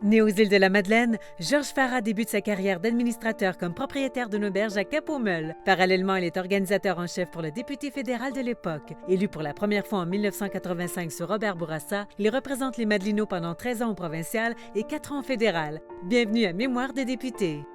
Né aux îles de la Madeleine, Georges Farah débute sa carrière d'administrateur comme propriétaire d'une auberge à Cap-aux-Meules. Parallèlement, il est organisateur en chef pour le député fédéral de l'époque. Élu pour la première fois en 1985 sur Robert Bourassa, il représente les Madelinots pendant 13 ans au provincial et 4 ans au fédéral. Bienvenue à Mémoire des députés.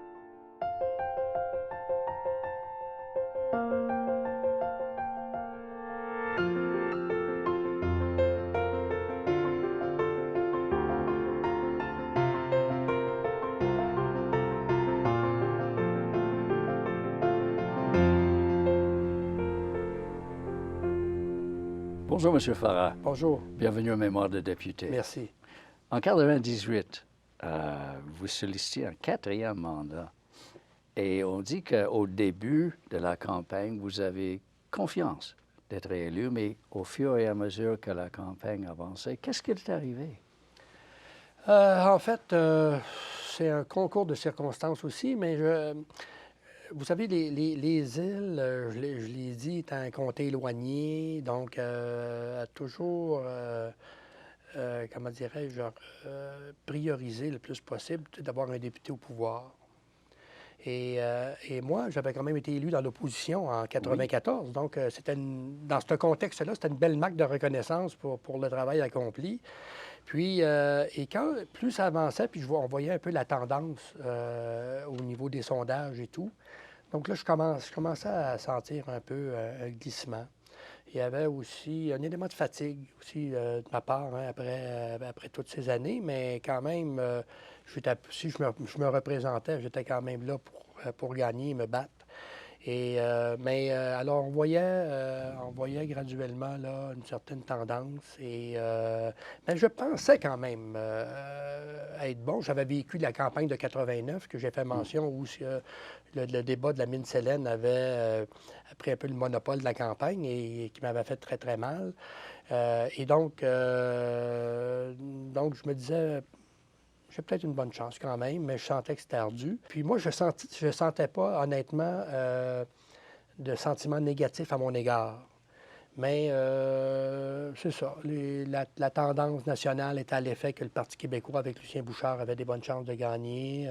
Bonjour, M. Farah. Bonjour. Bienvenue aux Mémoires de député. Merci. En 1998, vous sollicitez un 4e mandat. Et on dit qu'au début de la campagne, vous avez confiance d'être élu, mais au fur et à mesure que la campagne avançait, qu'est-ce qui est arrivé? En fait, c'est un concours de circonstances aussi, mais vous savez, les îles, je l'ai dit, est un comté éloigné, donc toujours, comment dirais-je, prioriser le plus possible d'avoir un député au pouvoir. Et moi, j'avais quand même été élu dans l'opposition en 1994, oui. Donc dans ce contexte-là, c'était une belle marque de reconnaissance pour le travail accompli. Puis, et quand plus ça avançait, puis on voyait un peu la tendance au niveau des sondages et tout. Donc là, je commençais à sentir un peu un glissement. Il y avait aussi un élément de fatigue aussi de ma part après toutes ces années, mais quand même, si je me représentais, j'étais quand même là pour gagner et me battre. Alors, on voyait graduellement là, une certaine tendance. Mais je pensais quand même être bon. J'avais vécu la campagne de 89 que j'ai fait mention où le débat de la mine Célène avait pris un peu le monopole de la campagne et qui m'avait fait très, très mal. Donc, je me disais... J'ai peut-être une bonne chance quand même, mais je sentais que c'était ardu. Puis moi, je sentais pas, honnêtement, de sentiments négatifs à mon égard. Mais c'est ça. La tendance nationale était à l'effet que le Parti québécois, avec Lucien Bouchard, avait des bonnes chances de gagner.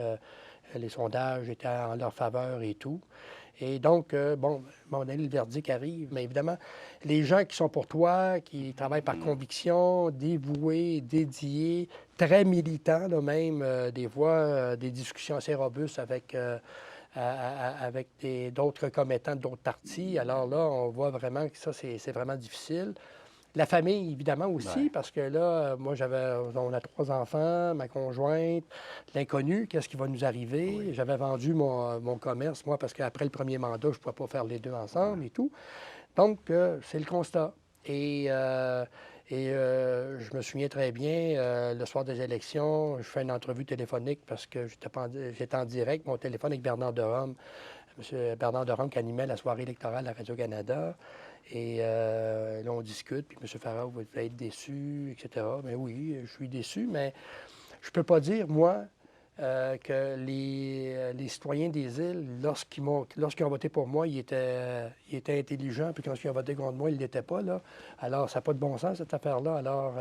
Les sondages étaient en leur faveur et tout. Et donc, à un moment donné, le verdict arrive. Mais évidemment, les gens qui sont pour toi, qui travaillent par conviction, dévoués, dédiés, très militants, là, même, des fois, des discussions assez robustes avec d'autres commettants d'autres partis. Alors là, on voit vraiment que ça, c'est vraiment difficile. La famille, évidemment, aussi, parce que là, moi, on a 3 enfants, ma conjointe, l'inconnu, qu'est-ce qui va nous arriver? Oui. J'avais vendu mon commerce, moi, parce qu'après le premier mandat, je ne pouvais pas faire les deux ensemble et tout. Donc, c'est le constat. Je me souviens très bien, le soir des élections, je fais une entrevue téléphonique parce que j'étais en direct, mon téléphone avec Bernard Derome, M. Bernard Derome qui animait la soirée électorale à Radio-Canada. Et là, on discute, puis M. Farah, vous devez être déçu, etc. Mais oui, je suis déçu, mais je ne peux pas dire, moi, que les citoyens des îles, lorsqu'ils ont voté pour moi, ils étaient intelligents, puis quand ils ont voté contre moi, ils ne l'étaient pas, là. Alors, ça n'a pas de bon sens, cette affaire-là. Alors,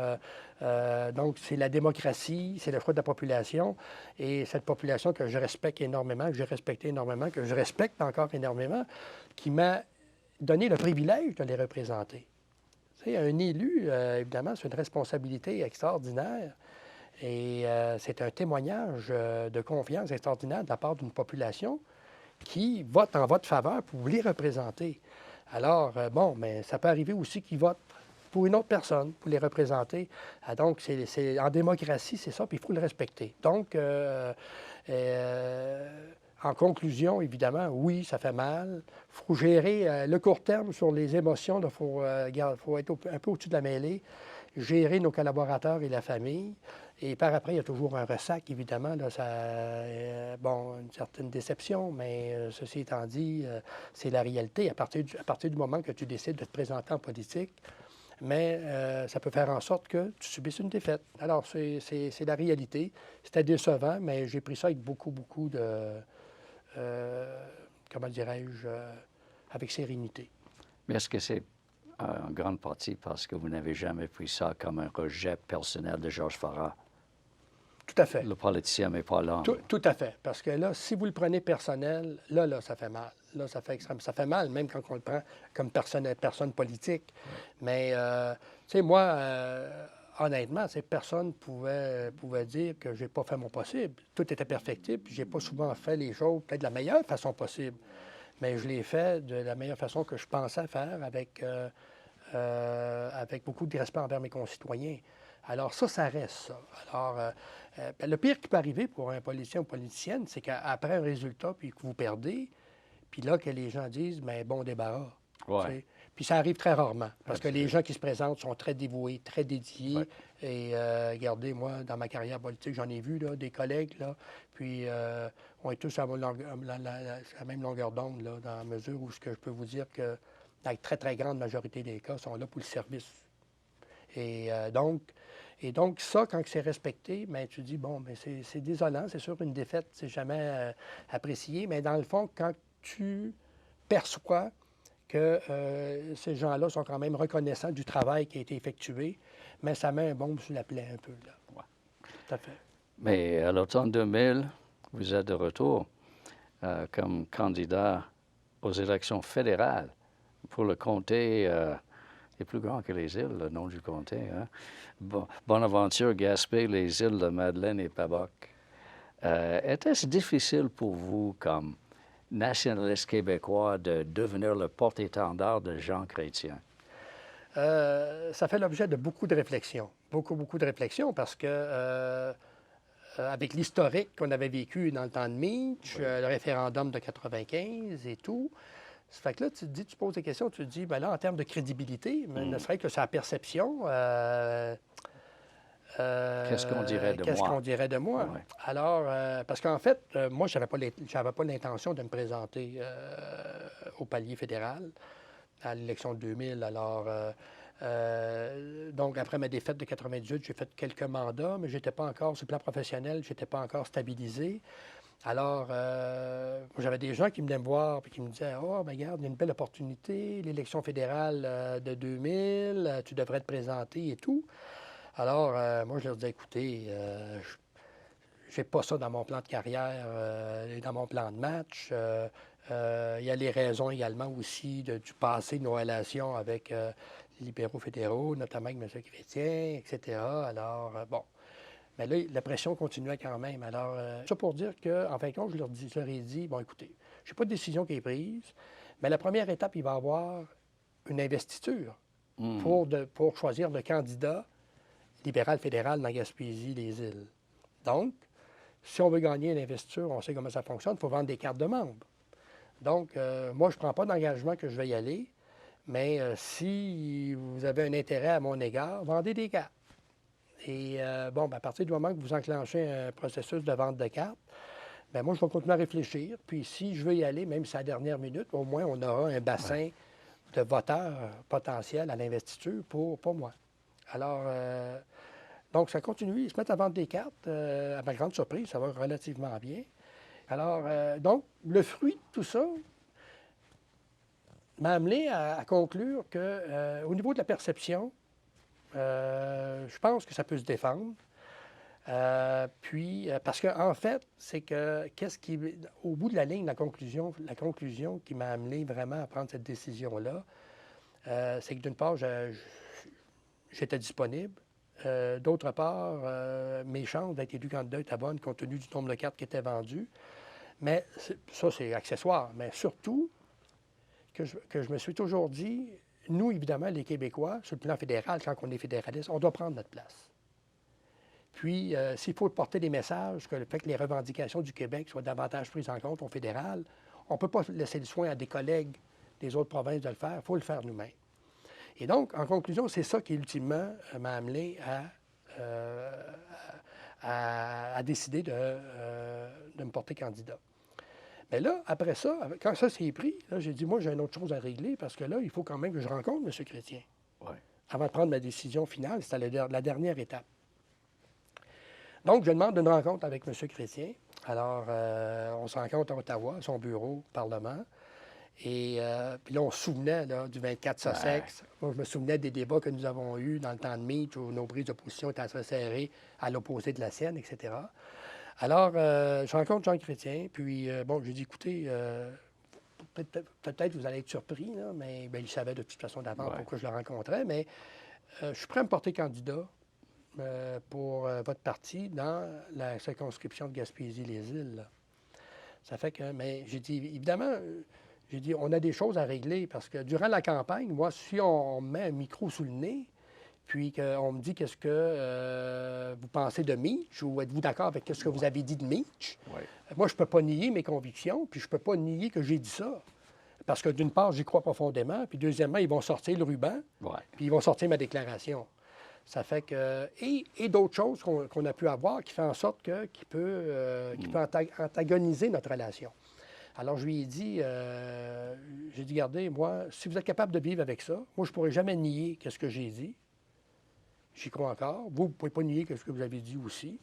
donc, c'est la démocratie, c'est le choix de la population, et cette population que je respecte énormément, que j'ai respectée énormément, que je respecte encore énormément, qui m'a donné le privilège de les représenter. Tu sais, un élu, évidemment, c'est une responsabilité extraordinaire. Et c'est un témoignage de confiance extraordinaire de la part d'une population qui vote en votre faveur pour vous les représenter. Alors, mais ça peut arriver aussi qu'ils votent pour une autre personne, pour les représenter. Donc, en démocratie, c'est ça, puis il faut le respecter. Donc, en conclusion, évidemment, oui, ça fait mal. Il faut gérer le court terme sur les émotions. Il faut être un peu au-dessus de la mêlée, gérer nos collaborateurs et la famille. Et par après, il y a toujours un ressac, évidemment. Là, une certaine déception, mais ceci étant dit, c'est la réalité. À partir du moment que tu décides de te présenter en politique, mais ça peut faire en sorte que tu subisses une défaite. Alors, c'est la réalité. C'était décevant, mais j'ai pris ça avec beaucoup de... comment dirais-je, avec sérénité. Mais est-ce que c'est en grande partie parce que vous n'avez jamais pris ça comme un rejet personnel de Georges Farah? Tout à fait. Le politicien n'est pas là. Tout à fait. Parce que là, si vous le prenez personnel, là, ça fait mal. Là, ça fait extrêmement. Ça fait mal, même quand on le prend comme personne politique. Mais, tu sais, moi, honnêtement, personne ne pouvait dire que j'ai pas fait mon possible. Tout était perfectible, puis j'ai pas souvent fait les choses peut-être de la meilleure façon possible. Mais je l'ai fait de la meilleure façon que je pensais faire avec beaucoup de respect envers mes concitoyens. Alors ça reste ça. Alors, le pire qui peut arriver pour un politicien ou politicienne, c'est qu'après un résultat, puis que vous perdez, puis là, que les gens disent, bien, bon débarras. Ouais. Puis ça arrive très rarement, parce Absolument. que les gens qui se présentent sont très dévoués, très dédiés. Ouais. Et regardez, moi, dans ma carrière politique, j'en ai vu là, des collègues, là, puis on est tous à la même longueur d'onde, là, dans la mesure où ce que je peux vous dire que la très, très grande majorité des cas sont là pour le service. Et donc, ça, quand c'est respecté, bien, tu dis, bon, bien, c'est désolant, c'est sûr, une défaite, c'est jamais apprécié, mais dans le fond, quand tu perçois que ces gens-là sont quand même reconnaissants du travail qui a été effectué, mais ça met un baume sur la plaie un peu, là. Ouais. Tout à fait. Mais à l'automne 2000, vous êtes de retour comme candidat aux élections fédérales pour le comté est plus grand que les îles, le nom du comté. Hein? Bonaventure, Gaspé, les îles de Madeleine et Paboc. Était-ce difficile pour vous, comme nationaliste québécois, de devenir le porte-étendard de Jean Chrétien? Ça fait l'objet de beaucoup de réflexions. Beaucoup de réflexions parce que avec l'historique qu'on avait vécu dans le temps de Meach, Oui. Le référendum de 95 et tout, ça fait que là, tu poses des questions, tu te dis, bien là, en termes de crédibilité, ne serait-ce que sa perception. Qu'est-ce qu'on dirait de moi? Qu'est-ce qu'on dirait de moi? Ouais. Alors, parce qu'en fait, moi, je n'avais pas l'intention de me présenter au palier fédéral à l'élection de 2000. Alors, donc, après ma défaite de 98, j'ai fait quelques mandats, mais je n'étais pas encore, sur le plan professionnel, je n'étais pas encore stabilisé. Alors, j'avais des gens qui venaient me voir et qui me disaient, « Oh, ben regarde, il y a une belle opportunité, l'élection fédérale de 2000, tu devrais te présenter et tout. » Alors, moi, je leur disais, « Écoutez, j'ai pas ça dans mon plan de carrière et dans mon plan de match. Il y a les raisons également aussi du passé de nos relations avec les libéraux fédéraux, notamment avec M. Chrétien, etc. Alors, bon. Mais là, la pression continuait quand même. Alors, ça pour dire qu'en fin de compte, je leur ai dit, bon, écoutez, je n'ai pas de décision qui est prise, mais la première étape, il va y avoir une investiture pour choisir le candidat libéral fédéral dans Gaspésie, les îles. Donc, si on veut gagner une investiture, on sait comment ça fonctionne, il faut vendre des cartes de membres. Donc, moi, je ne prends pas d'engagement que je vais y aller, mais si vous avez un intérêt à mon égard, vendez des cartes. Et bon, bien, à partir du moment que vous enclenchez un processus de vente de cartes, bien, moi, je vais continuer à réfléchir. Puis si je veux y aller, même si c'est à la dernière minute, au moins, on aura un bassin de voteurs potentiels à l'investiture pour moi. Alors, donc, ça continue. Ils se mettent à vendre des cartes. À ma grande surprise, ça va relativement bien. Alors, donc, le fruit de tout ça m'a amené à conclure qu'au niveau de la perception, je pense que ça peut se défendre. Parce qu'en fait, c'est que au bout de la ligne, la conclusion qui m'a amené vraiment à prendre cette décision-là, c'est que d'une part, j'étais disponible. D'autre part, mes chances d'être élu candidat étaient bonnes compte tenu du nombre de cartes qui étaient vendues. Mais ça, c'est accessoire. Mais surtout, que je me suis toujours dit, nous, évidemment, les Québécois, sur le plan fédéral, quand on est fédéraliste, on doit prendre notre place. Puis, s'il faut porter des messages, que le fait que les revendications du Québec soient davantage prises en compte au fédéral, on ne peut pas laisser le soin à des collègues des autres provinces de le faire, il faut le faire nous-mêmes. Et donc, en conclusion, c'est ça qui, ultimement, m'a amené à décider de me porter candidat. Mais là, après ça, quand ça s'est pris, là, j'ai dit, moi, j'ai une autre chose à régler parce que là, il faut quand même que je rencontre M. Chrétien. Ouais. Avant de prendre ma décision finale, c'était la dernière étape. Donc, je demande une rencontre avec M. Chrétien. Alors, on se rencontre à Ottawa, à son bureau, au Parlement. Et puis là, on se souvenait là, du 24 Sussex. Moi, je me souvenais des débats que nous avons eus dans le temps de Meach, où nos prises de position étaient assez serrées à l'opposé de la sienne, etc. Alors, je rencontre Jean Chrétien, puis bon, j'ai dit, écoutez, peut-être vous allez être surpris, là, mais bien, il savait de toute façon d'avance pourquoi je le rencontrais, mais je suis prêt à me porter candidat pour votre parti dans la circonscription de Gaspésie-les-Îles. Là. Ça fait que, mais j'ai dit, évidemment, j'ai dit, on a des choses à régler parce que durant la campagne, moi, si on me met un micro sous le nez, puis qu'on me dit qu'est-ce que vous pensez de Meach ou êtes-vous d'accord avec ce que vous avez dit de Meach, moi, je ne peux pas nier mes convictions, puis je ne peux pas nier que j'ai dit ça. Parce que d'une part, j'y crois profondément, puis deuxièmement, ils vont sortir le ruban, puis ils vont sortir ma déclaration. Ça fait que... Et d'autres choses qu'on a pu avoir qui fait en sorte qui peut antagoniser notre relation. Alors, je lui ai dit, j'ai dit, regardez, moi, si vous êtes capable de vivre avec ça, moi, je ne pourrai jamais nier ce que j'ai dit. J'y crois encore. Vous ne pouvez pas nier ce que vous avez dit aussi.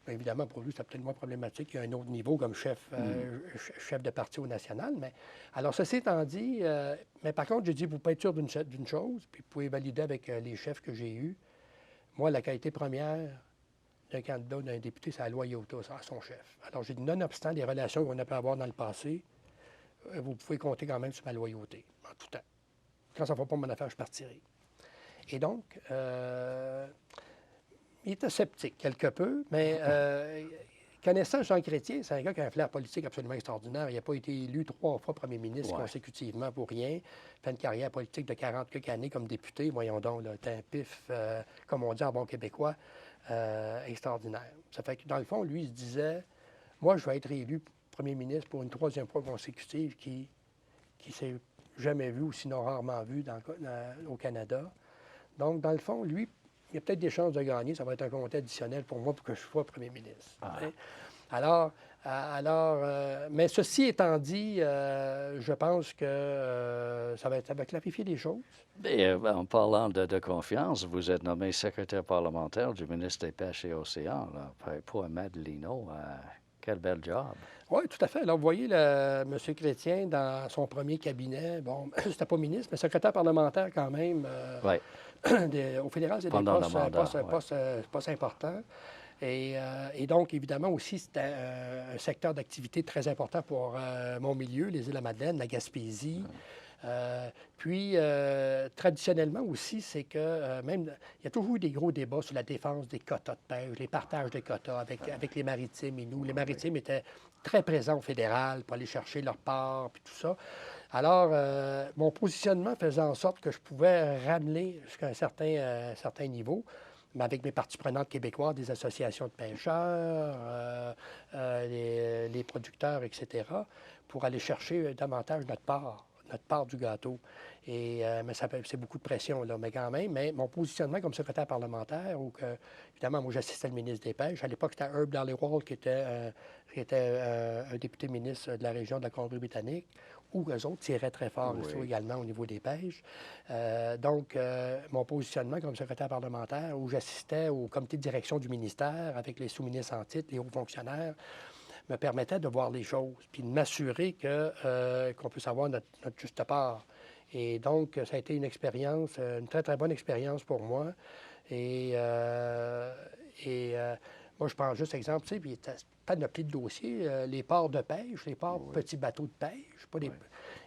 Bien, évidemment, pour lui, c'est peut-être moins problématique. Il y a un autre niveau comme chef de parti au national. Mais... Alors, ceci étant dit, mais par contre, j'ai dit, vous pouvez être sûr d'une chose, puis vous pouvez valider avec les chefs que j'ai eus. Moi, la qualité première d'un candidat, d'un député, c'est la loyauté à son chef. Alors, j'ai dit, nonobstant les relations qu'on a pu avoir dans le passé, vous pouvez compter quand même sur ma loyauté, en tout temps. Quand ça ne va pas mon affaire, je partirai. Et donc, il était sceptique quelque peu, mais connaissant Jean Chrétien, c'est un gars qui a un flair politique absolument extraordinaire. Il n'a pas été élu 3 fois premier ministre consécutivement pour rien. Il fait une carrière politique de 40 quelques années comme député. Voyons donc, c'est un pif, comme on dit en bon québécois, extraordinaire. Ça fait que, dans le fond, lui, il se disait, moi, je vais être élu premier ministre pour une 3e fois consécutive qui s'est jamais vu ou sinon rarement vu au Canada. Donc, dans le fond, lui, il y a peut-être des chances de gagner. Ça va être un comté additionnel pour moi pour que je sois premier ministre. Alors, mais ceci étant dit, je pense que ça va clarifier les choses. Et, en parlant de confiance, vous êtes nommé secrétaire parlementaire du ministre des Pêches et Océans pour Ahmed Lino. Quel bel job. Oui, tout à fait. Alors, vous voyez, M. Chrétien, dans son premier cabinet, bon, c'était pas ministre, mais secrétaire parlementaire quand même. Au fédéral, c'est des postes importants. Et donc, évidemment, aussi, c'était un secteur d'activité très important pour mon milieu, les Îles-de-la-Madeleine, la Gaspésie. Puis, traditionnellement aussi, c'est que même, il y a toujours eu des gros débats sur la défense des quotas de pêche, les partages des quotas avec les Maritimes et nous. Les Maritimes étaient très présents au fédéral pour aller chercher leur part, puis tout ça. Alors, mon positionnement faisait en sorte que je pouvais ramener jusqu'à un certain niveau, mais avec mes parties prenantes québécoises, des associations de pêcheurs, les producteurs, etc., pour aller chercher davantage notre part du gâteau. Et, mais c'est beaucoup de pression, là, mais quand même. Mais mon positionnement comme secrétaire parlementaire, où évidemment, moi, j'assistais le ministre des Pêches. À l'époque, c'était Herb Dhaliwal qui était un député ministre de la région de la Colombie-Britannique, où eux autres tiraient très fort également au niveau des pêches. Donc, mon positionnement comme secrétaire parlementaire, où j'assistais au comité de direction du ministère avec les sous-ministres en titre, les hauts fonctionnaires, me permettait de voir les choses, puis de m'assurer qu'on puisse avoir notre juste part. Et donc, ça a été une expérience, une très, très bonne expérience pour moi. Et moi, je prends juste exemple, tu sais, puis pas de pli de dossier, les ports de pêche, les ports petits bateaux de pêche, pas des...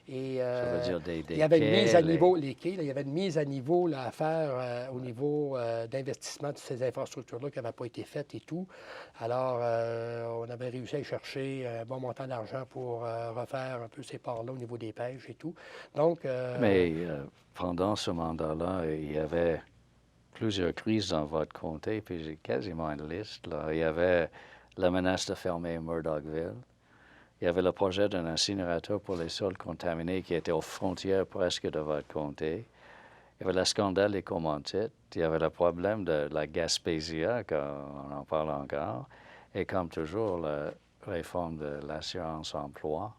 Et ça veut dire des il y avait une mise à niveau, les quais, là, il y avait une mise à niveau là, à faire au niveau d'investissement de ces infrastructures-là qui n'avaient pas été faites et tout. Alors, on avait réussi à y chercher un bon montant d'argent pour refaire un peu ces ports-là au niveau des pêches et tout. Donc, Mais pendant ce mandat-là, il y avait plusieurs crises dans votre comté, puis j'ai quasiment une liste. Là. Il y avait la menace de fermer Murdochville. Il y avait le projet d'un incinérateur pour les sols contaminés qui était aux frontières presque de votre comté. Il y avait le scandale des commandites. Il y avait le problème de la Gaspésia, qu'on en parle encore. Et comme toujours, la réforme de l'assurance-emploi.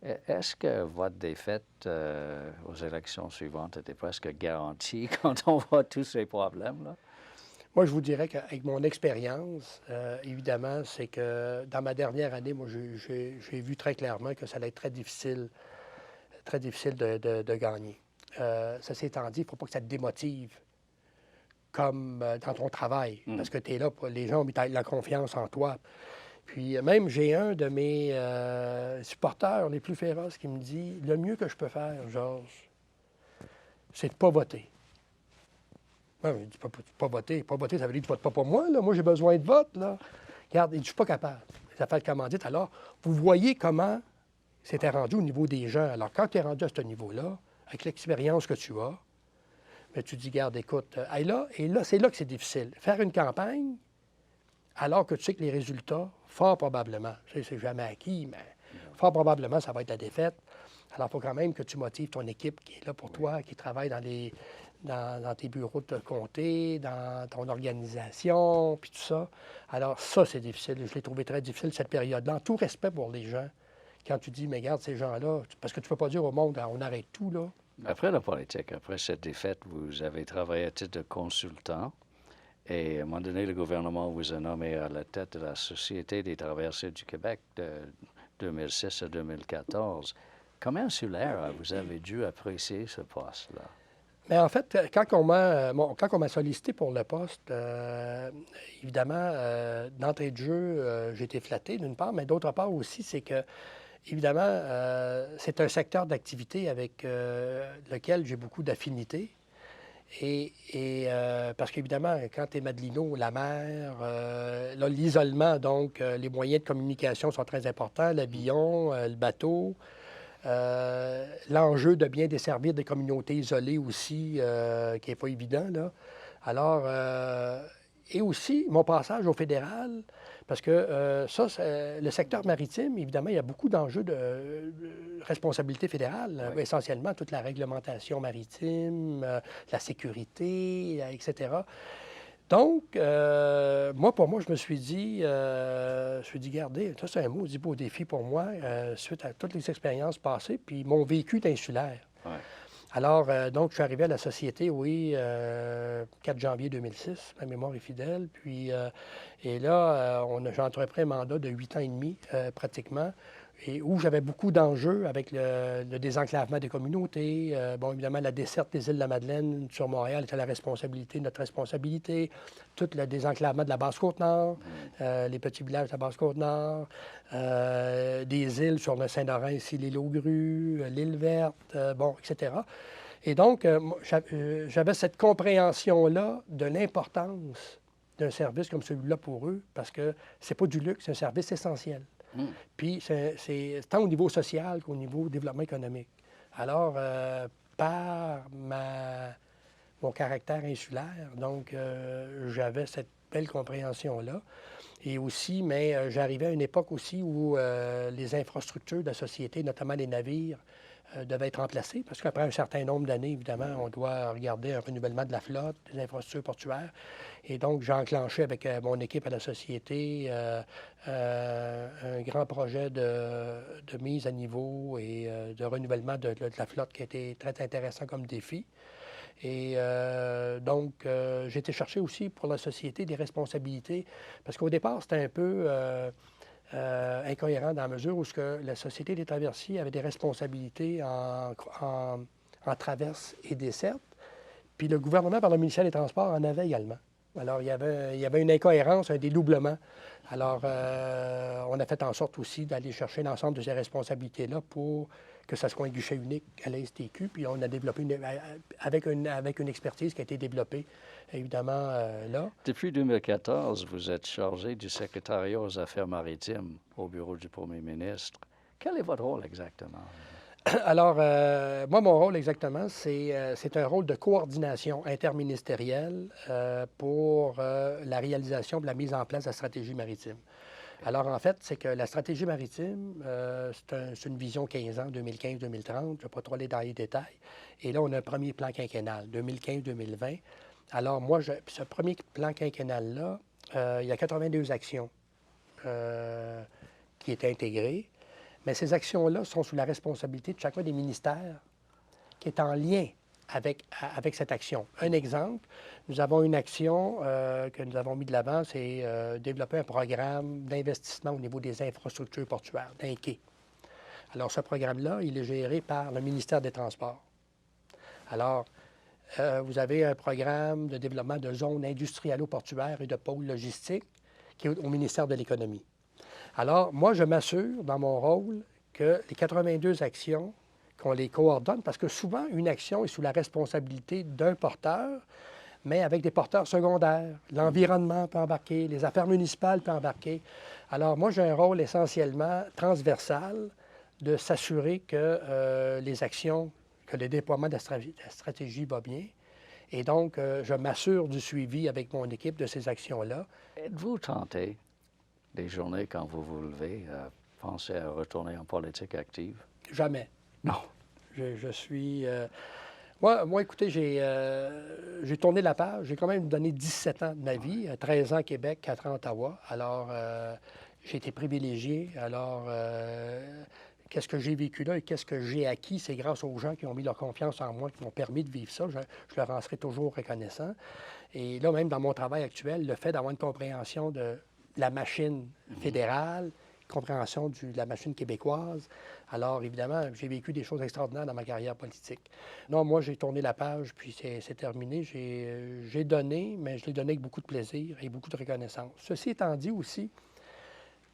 Est-ce que votre défaite aux élections suivantes était presque garantie quand on voit tous ces problèmes-là? Moi, je vous dirais qu'avec mon expérience, évidemment, c'est que dans ma dernière année, moi, j'ai vu très clairement que ça allait être très difficile très difficile de gagner. Ceci étant dit, il ne faut pas que ça te démotive comme dans ton travail, parce que tu es là, les gens ont mis la confiance en toi. Puis même, j'ai un de mes supporters les plus féroces qui me dit « Le mieux que je peux faire, Georges, c'est de ne pas voter. » Non, il dit pas voter. Pas voter, ça veut dire que tu ne votes pas pour moi, là. Moi, j'ai besoin de vote, là. Regarde, il dit « Je ne suis pas capable. » Les affaires de commandite. Alors, vous voyez comment c'était rendu au niveau des gens. Alors, quand tu es rendu à ce niveau-là, avec l'expérience que tu as, bien, tu dis, garde, écoute, et là, c'est là que c'est difficile. Faire une campagne, alors que tu sais que les résultats, fort probablement, c'est jamais acquis, mais fort probablement, ça va être la défaite. Alors, il faut quand même que tu motives ton équipe qui est là pour toi, qui travaille dans tes bureaux de comté, dans ton organisation, puis tout ça. Alors, ça, c'est difficile. Je l'ai trouvé très difficile, cette période-là. En tout respect pour les gens. Quand tu dis, mais regarde, ces gens-là, parce que tu ne peux pas dire au monde, on arrête tout, là. Après la politique, après cette défaite, vous avez travaillé à titre de consultant. Et à un moment donné, le gouvernement vous a nommé à la tête de la Société des traversiers du Québec de 2006 à 2014. Comme insulaire, vous avez dû apprécier ce poste-là? Mais en fait, quand on m'a sollicité pour le poste, évidemment, d'entrée de jeu, j'ai été flatté d'une part, mais d'autre part aussi, c'est que, évidemment, c'est un secteur d'activité avec lequel j'ai beaucoup d'affinités. Parce qu'évidemment, quand tu es Madelino, la mer, là, l'isolement, donc les moyens de communication sont très importants, l'avion, le bateau. L'enjeu de bien desservir des communautés isolées aussi, qui n'est pas évident, là. Alors, et aussi, mon passage au fédéral, parce que le secteur maritime, évidemment, il y a beaucoup d'enjeux de responsabilité fédérale, Oui. essentiellement toute la réglementation maritime, la sécurité, etc. Donc, pour moi, je me suis dit, regardez, ça c'est un mot, beau défi pour moi, suite à toutes les expériences passées, puis mon vécu d'insulaire. Ouais. Alors, donc, je suis arrivé à la société, 4 janvier 2006, ma mémoire est fidèle. Puis, et là, j'ai entrepris un mandat de 8 ans et demi, pratiquement, et où j'avais beaucoup d'enjeux avec le désenclavement des communautés. Bon, évidemment, la desserte des îles de la Madeleine sur Montréal était notre responsabilité. Tout le désenclavement de la Basse-Côte-Nord, les petits villages de la Basse-Côte-Nord, des îles sur le Saint-Laurent, ici, l'île aux Grues, l'île Verte, etc. Et donc, j'avais cette compréhension-là de l'importance d'un service comme celui-là pour eux, parce que c'est pas du luxe, c'est un service essentiel. Puis c'est tant au niveau social qu'au niveau développement économique. Alors, par mon caractère insulaire, donc j'avais cette belle compréhension-là. Et aussi, mais j'arrivais à une époque aussi où les infrastructures de la société, notamment les navires, devaient être remplacés, parce qu'après un certain nombre d'années, évidemment, on doit regarder un renouvellement de la flotte, des infrastructures portuaires. Et donc, j'ai enclenché avec mon équipe à la société un grand projet de mise à niveau et de renouvellement de la flotte qui a été très intéressant comme défi. Et donc, j'ai été chercher aussi pour la société des responsabilités, parce qu'au départ, c'était un peu incohérent dans la mesure où la Société des traversiers avait des responsabilités en traverse et desserte, puis le gouvernement, par le ministère des Transports, en avait également. Alors, il y avait une incohérence, un dédoublement. Alors, on a fait en sorte aussi d'aller chercher l'ensemble de ces responsabilités-là pour que ça soit un guichet unique à la STQ. Puis on a développé avec une expertise qui a été développée, évidemment, là. Depuis 2014, vous êtes chargé du secrétariat aux affaires maritimes au bureau du premier ministre. Quel est votre rôle exactement? Alors, moi, mon rôle exactement, c'est un rôle de coordination interministérielle pour la réalisation de la mise en place de la stratégie maritime. Alors, en fait, c'est que la stratégie maritime, c'est une vision 15 ans, 2015-2030. Je ne vais pas trop aller dans les détails. Et là, on a un premier plan quinquennal, 2015-2020. Alors, moi, ce premier plan quinquennal-là, il y a 82 actions qui étaient intégrées. Mais ces actions-là sont sous la responsabilité de chacun des ministères qui est en lien avec cette action. Un exemple, nous avons une action que nous avons mis de l'avant, c'est développer un programme d'investissement au niveau des infrastructures portuaires, d'un quai. Alors, ce programme-là, il est géré par le ministère des Transports. Alors, vous avez un programme de développement de zones industrialo-portuaires et de pôles logistiques qui est au ministère de l'Économie. Alors, moi, je m'assure, dans mon rôle, que les 82 actions, qu'on les coordonne, parce que souvent, une action est sous la responsabilité d'un porteur, mais avec des porteurs secondaires. L'environnement peut embarquer, les affaires municipales peuvent embarquer. Alors, moi, j'ai un rôle essentiellement transversal de s'assurer que les actions, que le déploiement de la stratégie va bien. Et donc, je m'assure du suivi avec mon équipe de ces actions-là. Êtes-vous tenté, des journées quand vous vous levez, à penser à retourner en politique active? Jamais. Non. Je suis... Moi, écoutez, j'ai tourné la page. J'ai quand même donné 17 ans de ma vie, 13 ans à Québec, 4 ans à Ottawa. Alors, j'ai été privilégié. Alors, qu'est-ce que j'ai vécu là et qu'est-ce que j'ai acquis, c'est grâce aux gens qui ont mis leur confiance en moi, qui m'ont permis de vivre ça. Je leur en serai toujours reconnaissant. Et là, même dans mon travail actuel, le fait d'avoir une compréhension de la machine fédérale, compréhension de la machine québécoise. Alors, évidemment, j'ai vécu des choses extraordinaires dans ma carrière politique. Non, moi, j'ai tourné la page, puis c'est terminé. J'ai donné, mais je l'ai donné avec beaucoup de plaisir et beaucoup de reconnaissance. Ceci étant dit aussi,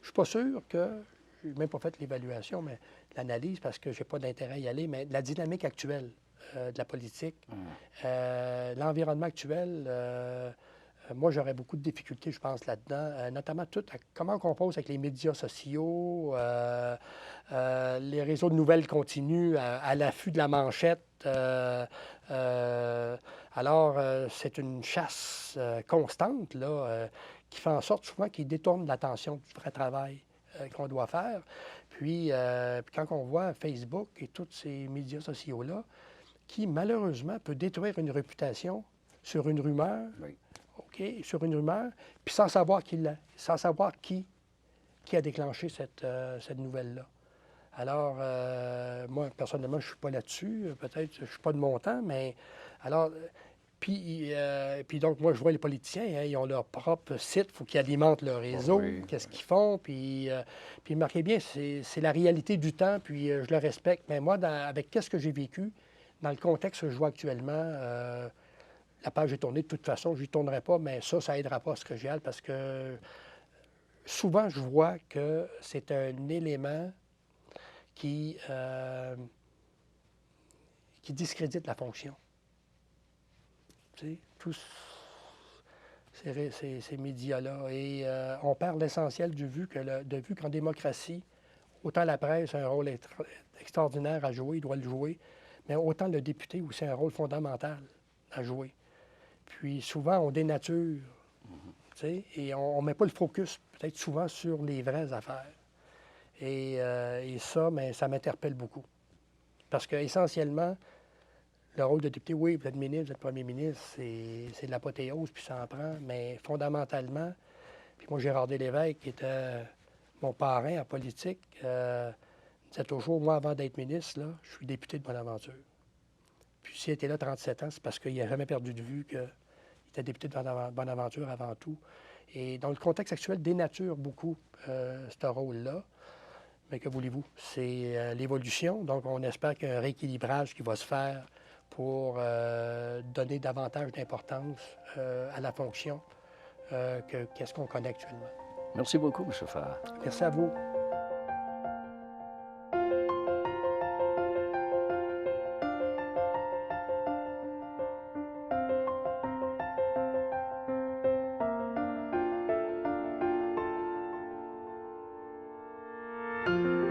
je ne suis pas sûr que, je n'ai même pas fait l'évaluation, mais l'analyse, parce que je n'ai pas d'intérêt à y aller, mais la dynamique actuelle de la politique, l'environnement actuel, moi, j'aurais beaucoup de difficultés, je pense, là-dedans, notamment comment on compose avec les médias sociaux, les réseaux de nouvelles continuent à l'affût de la manchette. Alors, c'est une chasse constante, là, qui fait en sorte souvent qu'ils détournent l'attention du vrai travail qu'on doit faire. Puis, quand on voit Facebook et tous ces médias sociaux-là, qui, malheureusement, peut détruire une réputation sur une rumeur, Oui. OK, sur une rumeur, puis sans savoir sans savoir qui a déclenché cette nouvelle-là. Alors, moi, personnellement, je ne suis pas là-dessus. Peut-être, je ne suis pas de mon temps, mais alors, puis donc, moi, je vois les politiciens, hein, ils ont leur propre site, il faut qu'ils alimentent leur réseau, Oui, qu'est-ce qu'ils font, puis marquez bien, c'est la réalité du temps, puis je le respecte. Mais moi, avec qu'est-ce que j'ai vécu, dans le contexte que je vois actuellement, la page est tournée de toute façon, je n'y tournerai pas, mais ça n'aidera pas à ce que j'ai hâte parce que souvent, je vois que c'est un élément qui discrédite la fonction. Tu sais, tous ces médias-là. Et on perd l'essentiel de vue qu'en démocratie, autant la presse a un rôle extraordinaire à jouer, il doit le jouer, mais autant le député aussi a un rôle fondamental à jouer. Puis souvent, on dénature, tu sais, et on ne met pas le focus, peut-être souvent, sur les vraies affaires. Et ça, mais ça m'interpelle beaucoup. Parce qu'essentiellement, le rôle de député, oui, vous êtes ministre, vous êtes premier ministre, c'est de l'apothéose, puis ça en prend, mais fondamentalement, puis moi, Gérard Lévesque, qui était mon parrain en politique, disait toujours, moi, avant d'être ministre, là, je suis député de Bonaventure. Puis s'il était là 37 ans, c'est parce qu'il n'a jamais perdu de vue qu'il était député de Bonaventure avant tout. Et dans le contexte actuel, dénature beaucoup ce rôle-là. Mais que voulez-vous? C'est l'évolution. Donc, on espère qu'il y a un rééquilibrage qui va se faire pour donner davantage d'importance à la fonction qu'est-ce qu'on connaît actuellement. Merci beaucoup, M. Farah. Merci à vous. Thank you.